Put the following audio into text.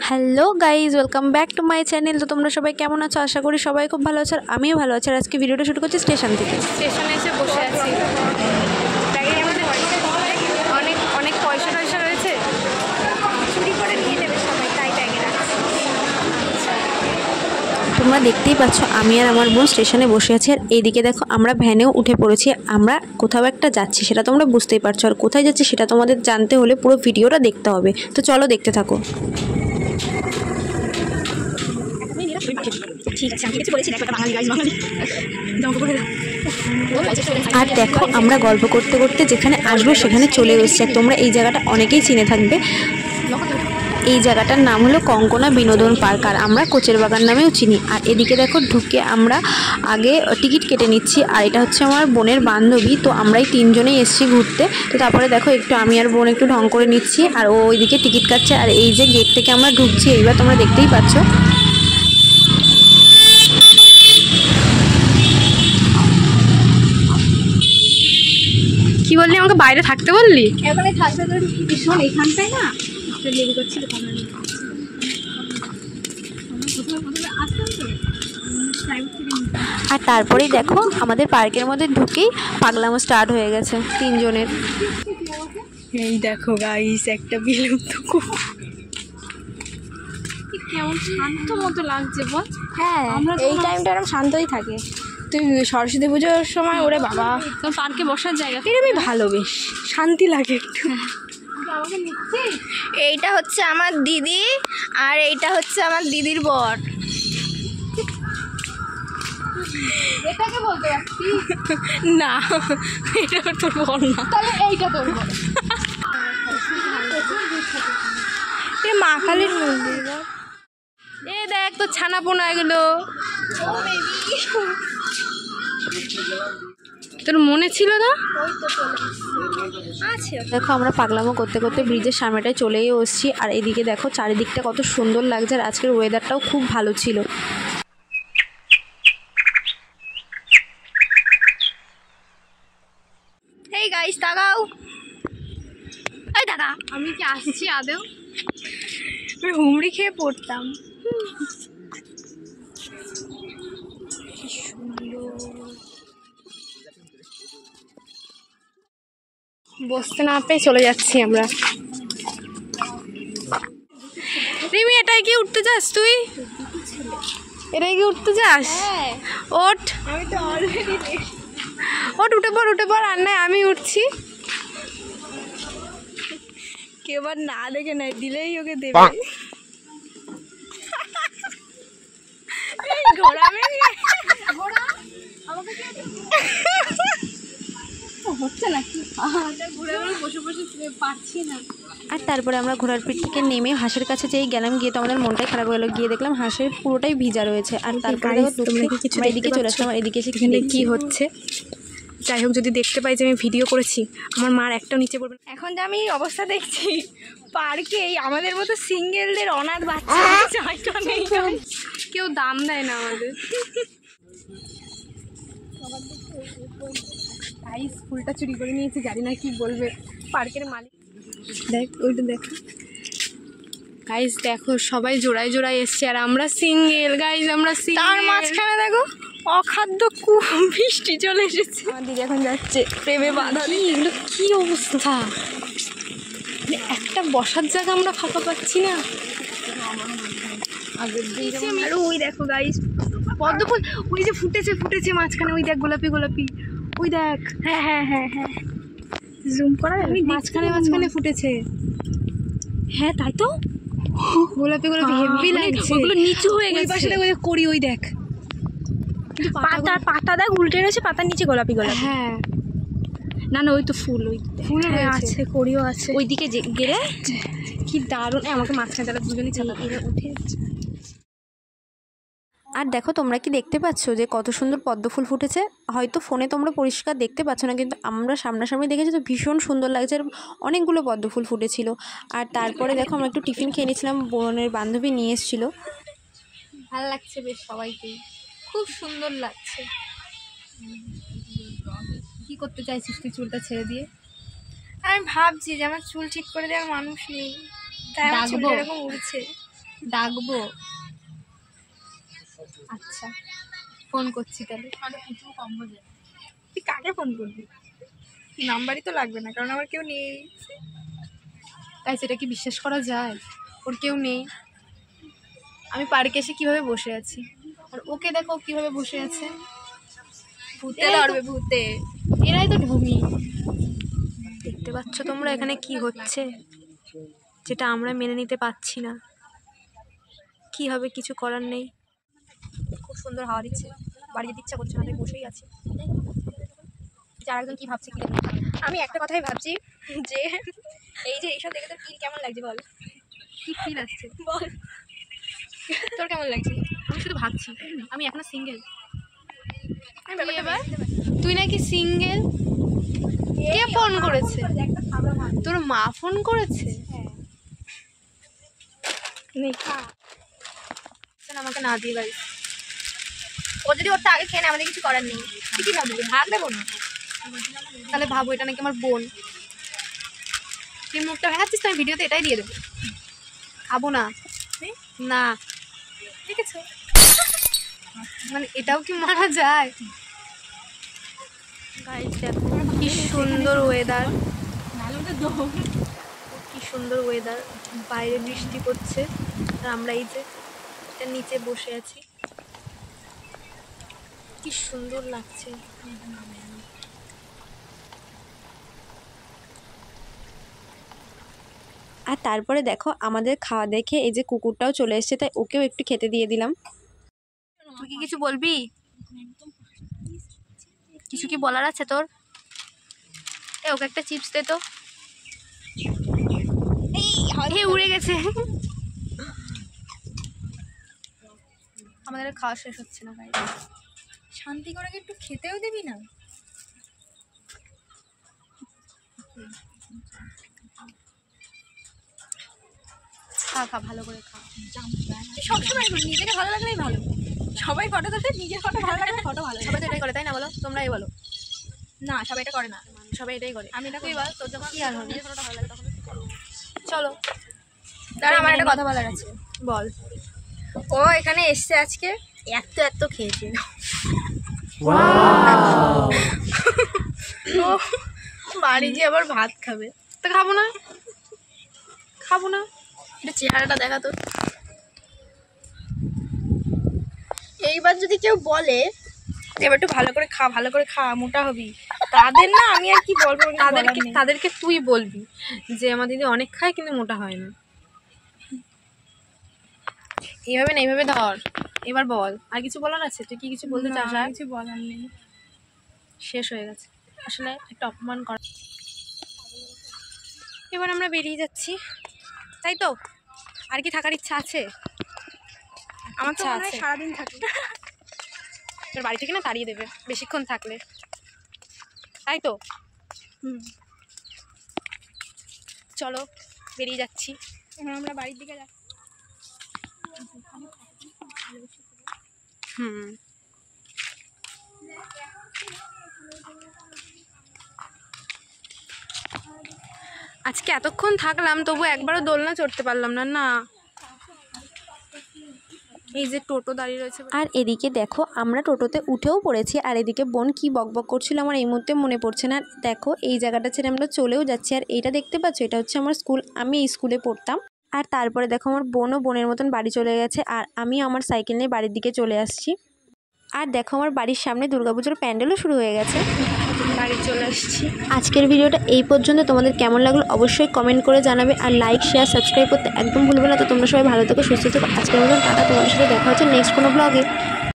Hello guys, welcome back to my channel. তো তোমরা সবাই কেমন আছো? আশা করি সবাই খুব ভালো আছো, আর আমিও ভালো আছি। আর আজকে ভিডিওটা শুরু করছি স্টেশন থেকে। স্টেশনে এসে বসে আছি। ব্যাগে আমাদের অনেক অনেক পয়সা টয়সা রয়েছে, চুরি করে নিয়ে নেবে সবাই, তাই ব্যাগে রাখছি। তোমরা দেখতেই পাচ্ছ আমি আর আমার বোন স্টেশনে বসে আছি, আর এইদিকে দেখো আমরা ভ্যানেও উঠে পড়েছি। আমরা কোথাও একটা যাচ্ছি, সেটা তোমরা বুঝতেই পারছো। আর কোথায় যাচ্ছি সেটা তোমাদের জানতে হলে পুরো ভিডিওটা দেখতে হবে। তো চলো দেখতে থাকো। আর দেখো আমরা গল্প করতে করতে যেখানে আসবো সেখানে চলে এসেছি। আর তোমরা এই জায়গাটা অনেকেই চিনে থাকবে। এই জায়গাটার নাম হলো কঙ্কনা বিনোদন পার্ক, আর আমরা কোচের বাগান নামেও চিনি। আর এদিকে দেখো ঢুকে আমরা আগে টিকিট কেটে নিচ্ছি। আর এটা হচ্ছে আমার বোনের বান্ধবী, তো আমরাই তিনজনেই এসেছি ঘুরতে। তো তারপরে দেখো একটু আমি আর বোন একটু ঢং করে নিচ্ছি, আর ও ওইদিকে টিকিট কাটছে। আর এই যে গেট থেকে আমরা ঢুকছি, এইবার তোমরা দেখতেই পাচ্ছ। কি বললি? আমাকে বাইরে থাকতে বললি? এখানে থাকবে তো ভীষণ, এইখানটায় না লেগে করছিল। আর তারপরেই দেখো আমাদের পার্কের মধ্যে ঢুকেই পাগলামো স্টার্ট হয়ে গেছে তিনজনের। এই দেখো গাইস, একটা বিলুপ্ত কুকুর। কেমন শান্ত মতো লাগছে বল। হ্যাঁ, এই টাইমটা এরকম শান্তই থাকে। তুই সরস্বতী পুজোর সময় ওরে বাবা, পার্কে বসার জায়গা এরকমই ভালো, বেশ শান্তি লাগে একটু। এইটা হচ্ছে আমার দিদি, আর এইটা হচ্ছে আমার দিদির বর। এটাকে বলতে পারছি না, এটা তোর বর না, তাহলে এইটা তোর বর। এ মা কালীর মন্দির। এ দেখ তো ছানাপোনা এগুলো। তোর মনে ছিল না? আছে দেখো আমরা পাগলামো করতে করতে ব্রিজের সামনেটায় চলেই এসেছি। আর এদিকে দেখো চারিদিকটা কত সুন্দর লাগছে, আর আজকের ওয়েদারটাও খুব ভালো ছিল। এই গাইস তাকাও। এই দাদা, আমি কি আসছি আদেও? আমি হুমড়ি খেয়ে পড়তাম। বসতে না পেয়ে চলে যাচ্ছি আমরা। রিমি, এটাই কি উঠতে যাস তুই? এটাই কি উঠতে যাস? ওঠ, আমি তো অলরেডি ওঠ, উঠে পড়, উঠে পড়। আর নাই আমি উঠছি। কেবার না দেখে নাই, দিলেই ওকে দেবে। ঘোড়া হচ্ছে নাকি? ঘুরে ঘুরে বসে বসে পাচ্ছি না। আর তারপরে আমরা ঘোড়ার পিঠ থেকে নেমে হাঁসের কাছে যেই গেলাম, গিয়ে তো আমাদের মনটাই খারাপ হয়ে গেলো। গিয়ে দেখলাম হাঁসের পুরোটাই ভিজা রয়েছে। আর তারপরে এদিকে চলে আসলাম। আর এদিকে এসে এখানে কি হচ্ছে? যাই হোক, যদি দেখতে পাই যে আমি ভিডিও করেছি, আমার মার একটাও নিচে পড়বে। এখন যে আমি অবস্থা দেখছি পার্কে, আমাদের মতো সিঙ্গেলদের অনাথ বাচ্চা জায়গা নেই, কেউ দাম দেয় না আমাদের। ফুলটা চুরি করে নিয়েছে, জানি না কি বলবে পার্কের মালিক। দেখ ওইটা দেখো গাইস, দেখো সবাই জোড়ায় জোড়ায় এসছে, আর আমরা সিঙ্গেল গাইস, আমরা সিঙ্গেল। তার মাঝখানে দেখো অখাদ্য বৃষ্টি চলে এসেছে। আমার দিদি এখন যাচ্ছে প্রেমে বাধা দিয়ে। এগুলো কি অবস্থা! একটা বসার জায়গা আমরা ফাঁকা পাচ্ছি না। আর ওই দেখো গাইস পদ্ম ফুল, ওই যে ফুটেছে মাঝখানে, ওই দেখ গোলাপি গোলাপি, ওই দেখ। হ্যাঁ হ্যাঁ হ্যাঁ হ্যাঁ, জুম করা, মাঝখানে ফুটেছে। হ্যাঁ তাই তো, গোলাপি গোলাপি হেভি লাগছে। ওগুলো নিচু হয়ে গেছে। ওই পাশে দেখ করি, ওই দেখ পাতা দেখ উল্টে রয়েছে, পাতার নিচে গোলাপি গোলাপি। হ্যাঁ, না না, ওই তো ফুল, ওই ফুল আছে, করিও আছে ওইদিকে গেলে। কি দারুণ! আমাকে মাঝখানে তারা দুজনই ছাতা দিয়ে উঠে যাচ্ছে। আর দেখো তোমরা কি দেখতে পাচ্ছ যে কত সুন্দর পদ্ম ফুল ফুটেছে? হয়তো ফোনে তোমরা পরিষ্কার দেখতে পাচ্ছ না, কিন্তু আমরা সামনাসামনি দেখেছি তো ভীষণ সুন্দর লাগছে। আর অনেকগুলো পদ্ম ফুল ফুটেছিল। আর তারপরে দেখো আমরা একটু টিফিন খেয়ে নিয়েছিলাম, বোনের বান্ধবী নিয়ে এসেছিলো। ভালো লাগছে বেশ, সবাইকে খুব সুন্দর লাগছে। কি করতে চাইছিস তুই চুলটা ছেড়ে দিয়ে? আমি ভাবছি যে আমার চুল ঠিক করে দেওয়ার মানুষ নেই, তাই আমার চুলটা এরকম উড়ছে। ডাকবো? আচ্ছা ফোন করছি তাহলে। তুই কাকে ফোন করবি? নাম্বারই তো লাগবে না, কারণ আমার কেউ নেই। তাই সেটা কি বিশ্বাস করা যায়? ওর কেউ নেই। আমি পার্কে এসে কিভাবে বসে আছি, আর ওকে দেখো কিভাবে বসে আছে। ভূতে ধরবে, ভূতে। এরাই তো ঢুমি। দেখতে পাচ্ছ তোমরা এখানে কি হচ্ছে, যেটা আমরা মেনে নিতে পারছি না। কি হবে, কিছু করার নেই। খুব সুন্দর হাওয়া দিচ্ছে, বাড়ি যেতে ইচ্ছা করছে না, তাই বসেই আছি। যার একজন কি ভাবছে কি জানি। আমি একটা কথাই ভাবছি, যে এই যে এইসব দেখে তোর ফিল কেমন লাগছে বল? কি ফিল আসছে বল, তোর কেমন লাগছে? আমি শুধু ভাবছি, আমি এখনো সিঙ্গেল। তুই নাকি সিঙ্গেল? কে ফোন করেছে? তোর মা ফোন করেছে? আমাকে না দিয়ে বাড়ি। ও যদি ওরটা আগে খেয়ে নেয়, আমাদের কিছু করার নেই। তুই কি ভাবলি, ভাগ দেবো না? তাহলে ভাবো এটা নাকি আমার বোন। তুই মুখটা ভেঙাচ্ছিস তো, আমি ভিডিওতে এটাই দিয়ে দেবো। খাবো না, না দেখেছো? মানে এটাও কি মারা যায়? দেখো কি সুন্দর ওয়েদার, কি সুন্দর ওয়েদার। বাইরে বৃষ্টি পড়ছে আর আমরা এই যে এটার নিচে বসে আছি। কি সুন্দর লাগছে। আর তারপরে দেখো আমাদের খাওয়া দেখে এই যে কুকুরটাও চলে এসেছে, তাই ওকেও একটু খেতে দিয়ে দিলাম। তুই কি কিছু বলবি? কিছু কি বলার আছে তোর? ওকে একটা চিপস দে তো। এই উড়ে গেছে। আমাদের খাওয়া শেষ হচ্ছে না ভাই। শান্তি করে একটু খেতেও দিবি না? খা খা, ভালো করে খা। সবসময় নিজেকে ভালো লাগলেই ভালো। সবাই ফটো তোলে, নিজের ফটো ভালো লাগলে ফটো ভালো। সবাই তো এটাই করে, তাই না বলো? তোমরাই বলো। না, সবাই এটা করে না, সবাই এটাই করে। আমি এটা করি। বল তোর যখন কি আর হবে, নিজের ফটোটা ভালো লাগে তখন চলো। দাঁড়া, আমার একটা কথা বলার আছে। বল। ও এখানে এসছে আজকে, এত খেয়েছে। ও বাড়ি গিয়ে আবার ভাত খাবে। তো খাবো না, খাবো না। এটা চেহারাটা দেখা তো। এইবার যদি কেউ বলে এবার একটু ভালো করে খা, ভালো করে খা, মোটা হবি, তাদের না আমি আর কি বলবো। তাদেরকে তুই বলবি যে আমার দিদি অনেক খায় কিন্তু মোটা হয় না। এইভাবে না, এইভাবে ধর। এবার বল, আর কিছু বলার আছে? তুই কি কিছু বলতে চাস? আর কিছু বলার নেই, শেষ হয়ে গেছে। আসলে একটা অপমান করা। এবার আমরা বেরিয়ে যাচ্ছি, তাই তো? আর কি থাকার ইচ্ছা আছে? আমার তো আছে, সারাদিন থাকি। তোর বাড়ি থেকে না তাড়িয়ে দেবে বেশিক্ষণ থাকলে, তাই তো? চলো বেরিয়ে যাচ্ছি। আমরা বাড়ির দিকে যাচ্ছি। আজকে এতক্ষণ থাকলাম, তবু একবারও দোলনা চড়তে পারলাম না। না, এই যে টোটো দাঁড়িয়ে রয়েছে। আর এদিকে দেখো আমরা টোটোতে উঠেও পড়েছি, আর এদিকে বোন কি বকবক করছিল আমার এই মুহূর্তে মনে পড়ছে না। দেখো এই জায়গাটা ছেড়ে আমরা চলেও যাচ্ছি। আর এইটা দেখতে পাচ্ছ, এটা হচ্ছে আমার স্কুল, আমি এই স্কুলে পড়তাম। আর তারপরে দেখো আমার বোনও বোনের মতন বাড়ি চলে গেছে, আর আমি আমার সাইকেল নিয়ে বাড়ির দিকে চলে আসছি। আর দেখো আমার বাড়ির সামনে দুর্গাপুজোর প্যান্ডেলও শুরু হয়ে গেছে, বাড়ি চলে আসছি। আজকের ভিডিওটা এই পর্যন্ত। তোমাদের কেমন লাগলো অবশ্যই কমেন্ট করে জানাবে, আর লাইক শেয়ার সাবস্ক্রাইব করতে একদম ভুলবে না। তো তোমরা সবাই ভালো থেকো, সুস্থ থেকো। আজকের মতন টাটা, তোমাদের সাথে দেখা হচ্ছে নেক্সট কোনো ব্লগে।